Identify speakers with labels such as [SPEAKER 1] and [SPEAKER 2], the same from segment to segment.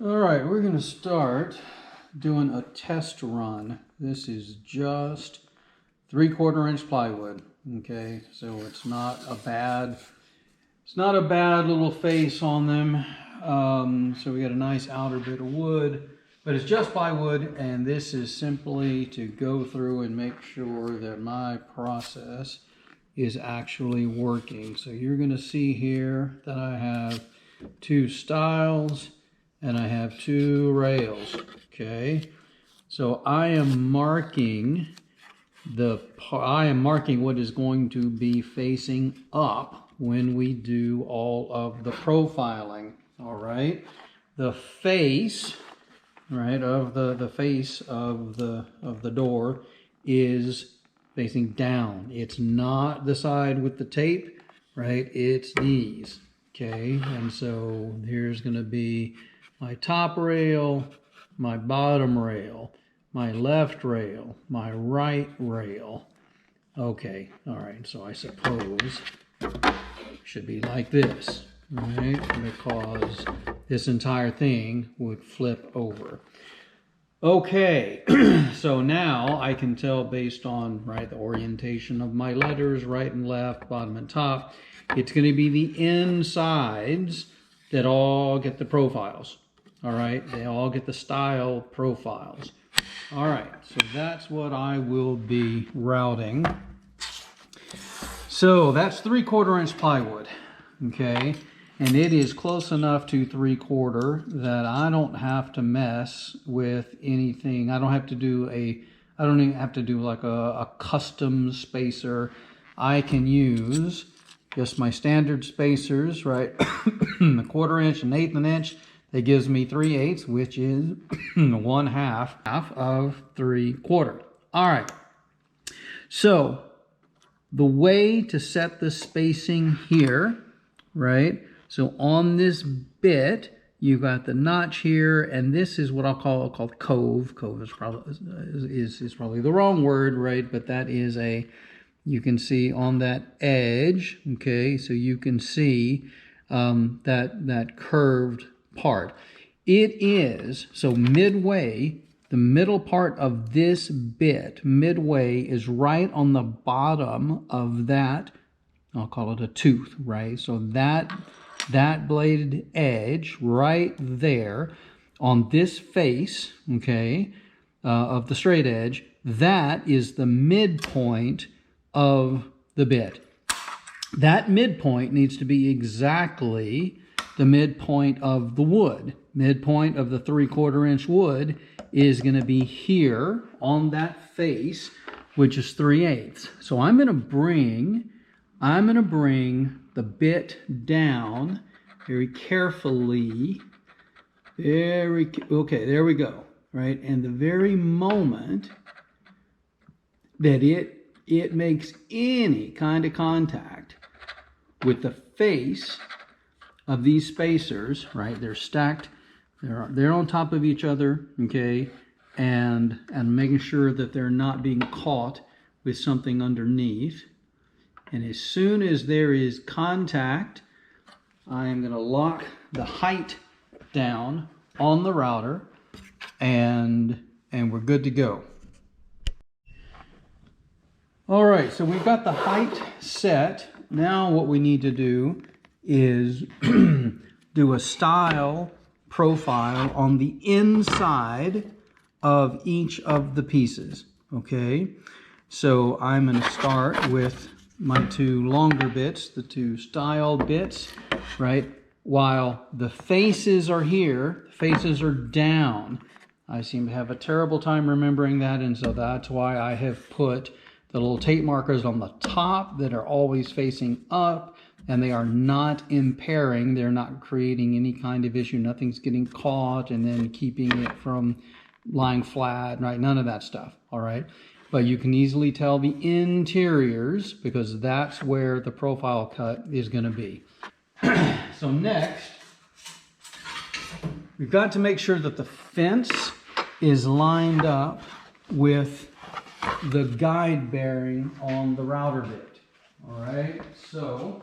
[SPEAKER 1] All right, we're going to start doing a test run. This is just 3/4 inch plywood. Okay, so it's not a bad little face on them. So we got a nice outer bit of wood, but it's just plywood, and this is simply to go through and make sure that my process is actually working. So you're going to see here that I have 2 stiles and I have 2 rails. Okay, so I am marking what is going to be facing up when we do all of the profiling. All right, the face, right, of the face of the door is facing down. It's not the side with the tape, right? It's these. Okay, and so here's going to be my top rail, my bottom rail, my left rail, my right rail. Okay, all right, so I suppose it should be like this, right? Because this entire thing would flip over. Okay, so now I can tell based on, right, the orientation of my letters, right and left, bottom and top, it's going to be the insides that all get the profiles. All right, they all get the style profiles. All right, so that's what I will be routing. So that's 3/4 inch plywood, okay? And it is close enough to 3/4 that I don't have to mess with anything. I don't even have to do like a custom spacer. I can use just my standard spacers, right? The 1/4 inch and 1/8 inch. That gives me 3/8, which is 1/2 of 3/4. All right. So the way to set the spacing here, right? So on this bit, you got the notch here, and this is what I'll call cove. Cove is probably the wrong word, right? But that is you can see on that edge, okay? So you can see that curved part. It is, so midway, the middle part of this bit, midway is right on the bottom of that, I'll call it a tooth, right? So that bladed edge right there on this face, okay, of the straight edge, that is the midpoint of the bit. That midpoint needs to be exactly the midpoint of the wood. Midpoint of the 3/4 inch wood is going to be here on that face, which is 3/8. So I'm going to bring the bit down very carefully. Okay, there we go. Right, and the very moment that it makes any kind of contact with the face of these spacers, right? They're stacked, they're on top of each other, okay, and making sure that they're not being caught with something underneath. And as soon as there is contact, I am going to lock the height down on the router, and we're good to go. All right, so we've got the height set. Now what we need to do is do a style profile on the inside of each of the pieces, okay? So I'm going to start with my 2 longer bits, the 2 style bits, right? While the faces are here, the faces are down. I seem to have a terrible time remembering that, and so that's why I have put the little tape markers on the top that are always facing up, and they are not impairing, they're not creating any kind of issue, nothing's getting caught and then keeping it from lying flat, right? None of that stuff, all right? But you can easily tell the interiors because that's where the profile cut is going to be. So next, we've got to make sure that the fence is lined up with the guide bearing on the router bit. All right, so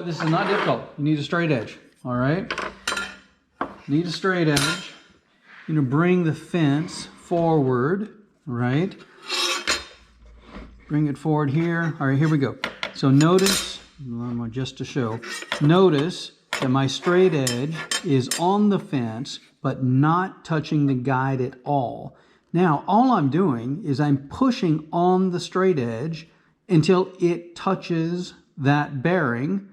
[SPEAKER 1] this is not difficult. You need a straight edge. all right? Need a straight edge. You're gonna bring the fence forward, right? Bring it forward here. All right, here we go. So notice, just to show, notice that my straight edge is on the fence, but not touching the guide at all. Now, all I'm doing is I'm pushing on the straight edge until it touches that bearing.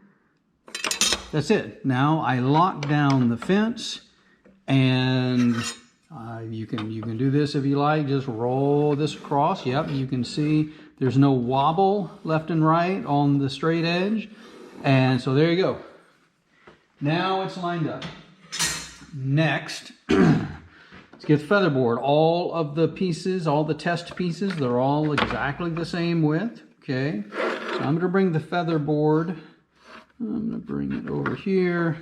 [SPEAKER 1] That's it. Now I lock down the fence, and you can do this if you like. Just roll this across. Yep, you can see there's no wobble left and right on the straight edge. And so there you go. Now it's lined up. Next, let's get the feather board. All of the pieces, all the test pieces, they're all exactly the same width. Okay, so I'm going to bring the feather board. I'm going to bring it over here.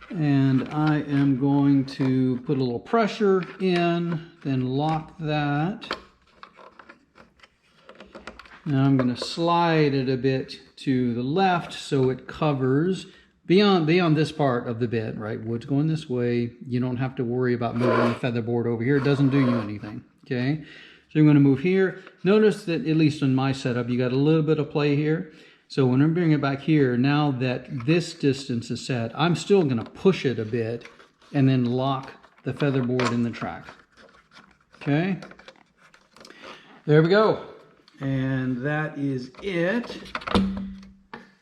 [SPEAKER 1] And I am going to put a little pressure in, then lock that. Now I'm going to slide it a bit to the left so it covers beyond this part of the bit, right? Wood's going this way. You don't have to worry about moving the feather board over here. It doesn't do you anything, okay? So I'm going to move here. Notice that, at least in my setup, you got a little bit of play here. So when I'm bringing it back here, now that this distance is set, I'm still going to push it a bit and then lock the feather board in the track. Okay? There we go. And that is it.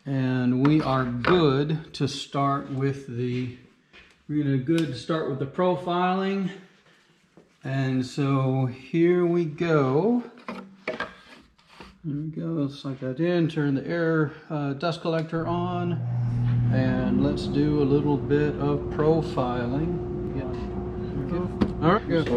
[SPEAKER 1] And we are good to start with the, start with the profiling. And so here we go. There we go, let's slide that in, turn the air dust collector on, and let's do a little bit of profiling. Yeah. Okay. All right, good.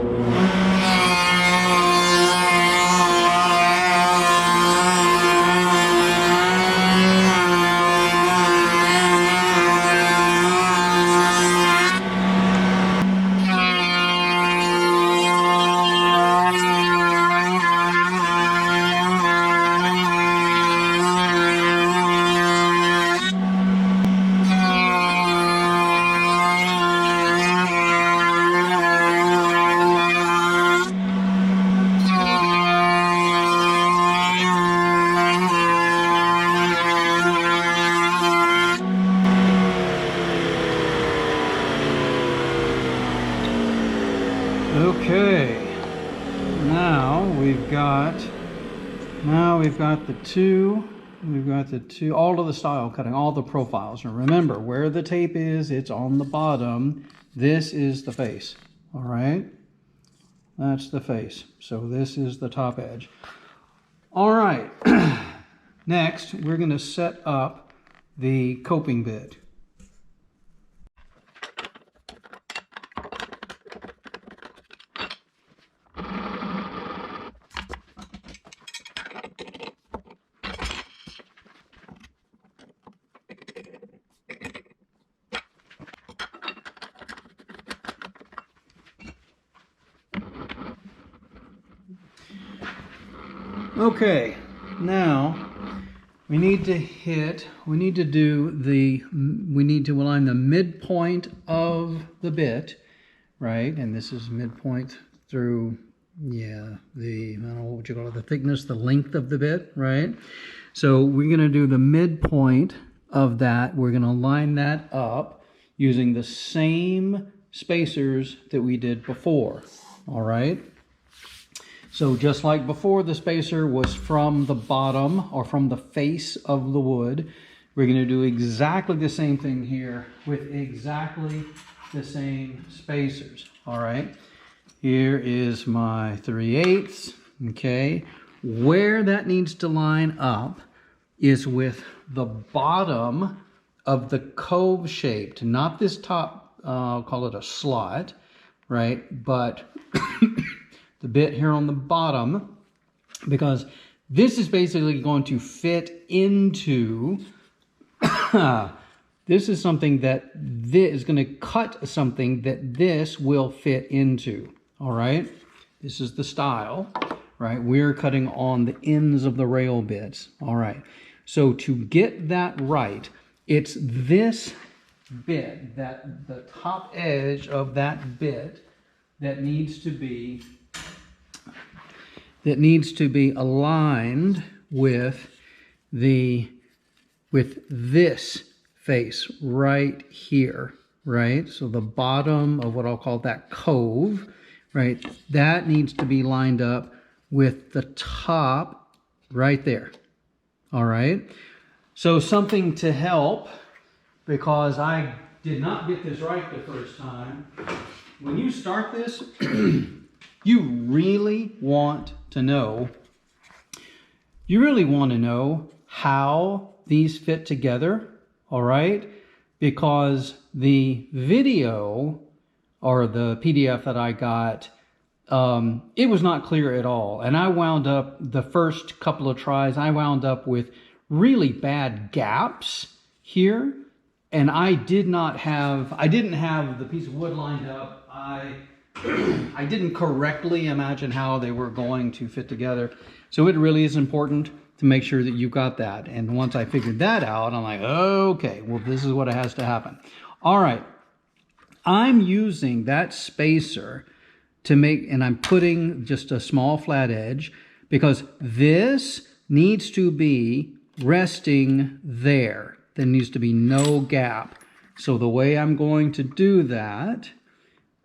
[SPEAKER 1] Okay, now we've got the two, all of the style cutting, all the profiles. And remember, where the tape is, it's on the bottom. This is the face, all right? That's the face. So this is the top edge. All right, next we're gonna set up the coping bit. Okay, now we need to align the midpoint of the bit, right? And this is midpoint through, I don't know what you call it, the thickness, the length of the bit, right? So we're gonna do the midpoint of that. We're gonna line that up using the same spacers that we did before, all right? So just like before, the spacer was from the bottom or from the face of the wood. We're going to do exactly the same thing here with exactly the same spacers. All right. Here is my 3/8. Okay. Where that needs to line up is with the bottom of the cove shaped, not this top, I'll call it a slot, right? But the bit here on the bottom, because this is basically going to fit into, this is something that this is going to cut something that this will fit into, all right? This is the style, right? We're cutting on the ends of the rail bits, all right? So to get that right, it's this bit, that the top edge of that bit that needs to be aligned with this face right here, right? So the bottom of what I'll call that cove, right? That needs to be lined up with the top right there. All right. So something to help, because I did not get this right the first time. When you start this, you really want to know how these fit together, all right? Because the video or the PDF that I got, it was not clear at all. And I wound up, the first couple of tries, I wound up with really bad gaps here. And I didn't have the piece of wood lined up. I didn't correctly imagine how they were going to fit together. So it really is important to make sure that you got that. And once I figured that out, I'm like, okay, well, this is what has to happen. All right. I'm using that spacer to make, and I'm putting just a small flat edge, because this needs to be resting there. There needs to be no gap. So the way I'm going to do that,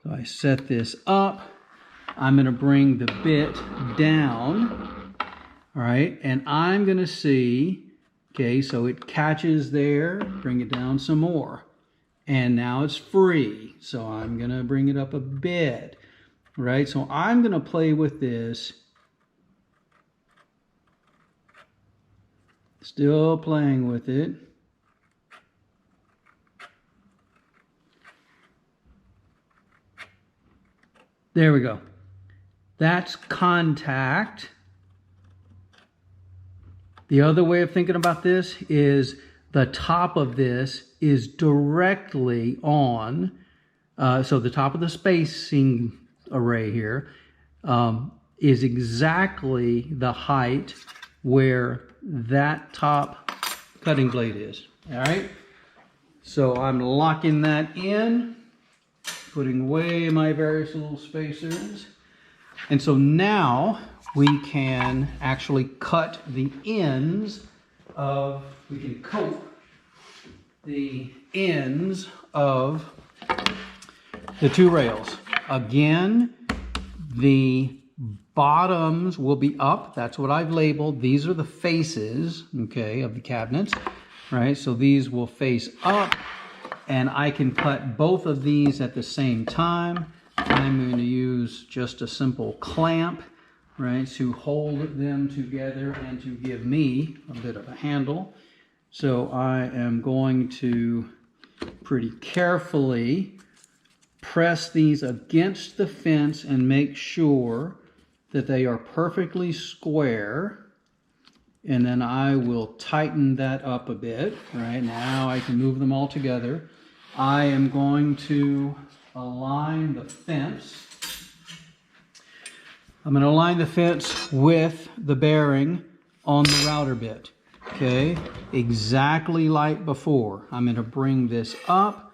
[SPEAKER 1] so I set this up, I'm going to bring the bit down, all right, and I'm going to see, okay, so it catches there, bring it down some more, and now it's free. So I'm going to bring it up a bit, right? So I'm going to play with this, still playing with it. There we go. That's contact. The other way of thinking about this is the top of this is directly on, so the top of the spacing array here is exactly the height where that top cutting blade is. All right. So I'm locking that in, putting away my various little spacers. And so now we can actually cut the ends of, we can coat the ends of the two rails. Again, the bottoms will be up. That's what I've labeled. These are the faces, okay, of the cabinets, right? So these will face up, and I can cut both of these at the same time. I'm going to use just a simple clamp, right, to hold them together and to give me a bit of a handle. So I am going to pretty carefully press these against the fence and make sure that they are perfectly square. And then I will tighten that up a bit. Right now I can move them all together. I am going to align the fence. I'm going to align the fence with the bearing on the router bit. Okay, exactly like before. I'm going to bring this up.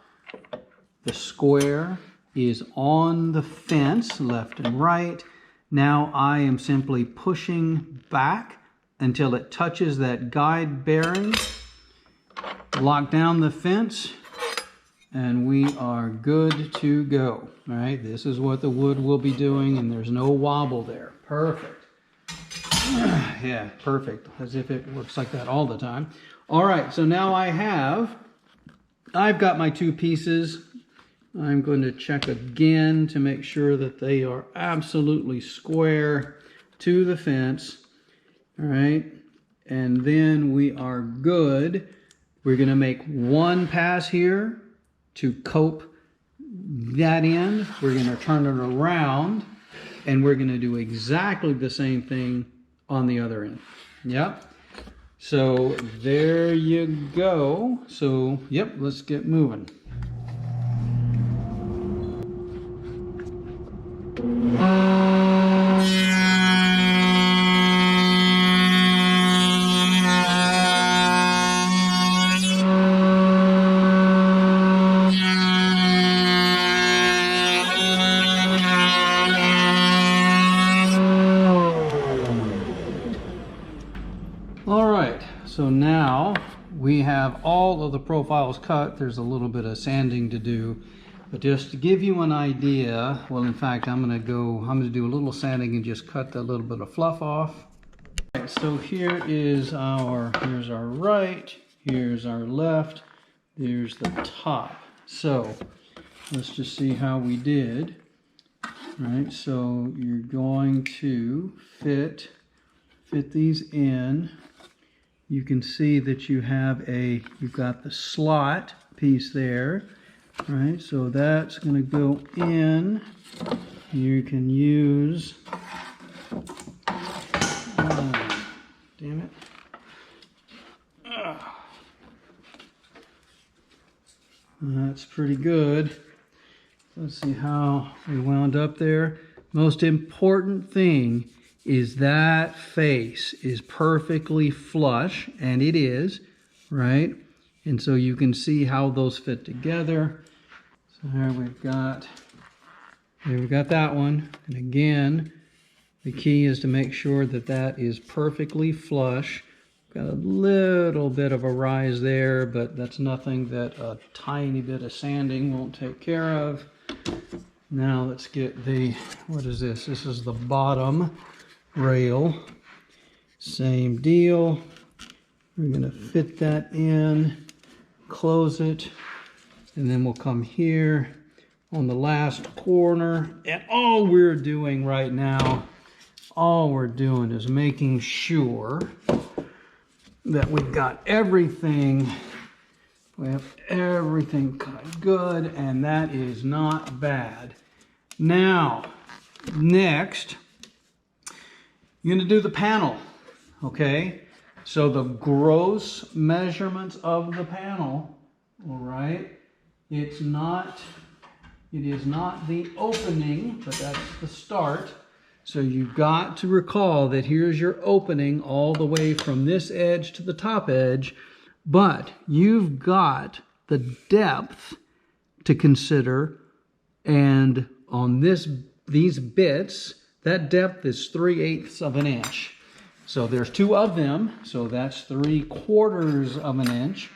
[SPEAKER 1] The square is on the fence, left and right. Now I am simply pushing back until it touches that guide bearing. Lock down the fence, and we are good to go. All right, this is what the wood will be doing, and there's no wobble there. Perfect. Yeah, perfect. As if it works like that all the time. All right, so now I've got my two pieces. I'm going to check again to make sure that they are absolutely square to the fence. All right, and then we are good. We're going to make one pass here to cope that end. We're going to turn it around, and we're going to do exactly the same thing on the other end. Yep. So there you go. So, yep, let's get moving. have all of the profiles cut. There's a little bit of sanding to do, but just to give you an idea, well, in fact, I'm going to do a little sanding and just cut a little bit of fluff off. Right, so here's our right, here's our left, there's the top. So let's just see how we did. Right, so you're going to fit these in. You can see that you've got the slot piece there, right? So that's going to go in. You can use, damn it. That's pretty good. Let's see how we wound up there. Most important thing is that face is perfectly flush, and it is, right? And so you can see how those fit together. So there we've got that one. And again, the key is to make sure that that is perfectly flush. Got a little bit of a rise there, but that's nothing that a tiny bit of sanding won't take care of. Now let's get what is this? This is the bottom rail. Same deal. We're going to fit that in, close it, and then we'll come here on the last corner. And all we're doing right now, is making sure that we've got everything. We have everything cut good, and that is not bad. Now, next, you're going to do the panel, okay? So the gross measurements of the panel, all right? It is not the opening, but that's the start. So you've got to recall that here's your opening all the way from this edge to the top edge, but you've got the depth to consider, and on these bits, that depth is 3/8 of an inch. So there's two of them, so that's 3/4 of an inch.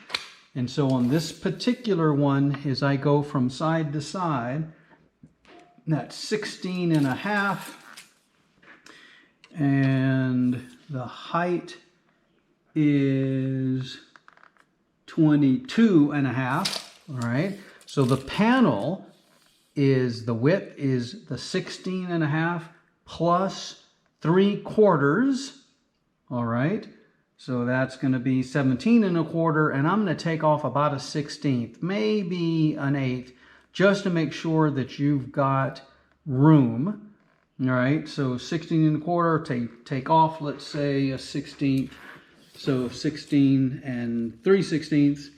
[SPEAKER 1] And so on this particular one, as I go from side to side, that's 16.5. And the height is 22.5. All right. So the panel the width is the 16.5 plus 3/4. All right. So that's going to be 17.25, and I'm going to take off about a 1/16, maybe an 1/8, just to make sure that you've got room. All right, so 16.25, take off, let's say a 1/16. So 16 and 3/16.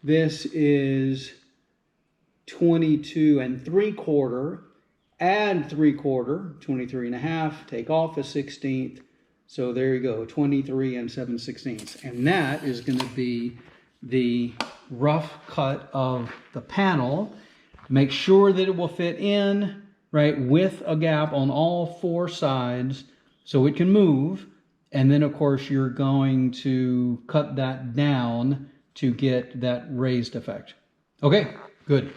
[SPEAKER 1] This is 22.75. Add 3/4, 23.5. Take off a 1/16. So there you go, 23 and 7/16. And that is going to be the rough cut of the panel. Make sure that it will fit in, right, with a gap on all four sides so it can move. And then, of course, you're going to cut that down to get that raised effect. Okay, good.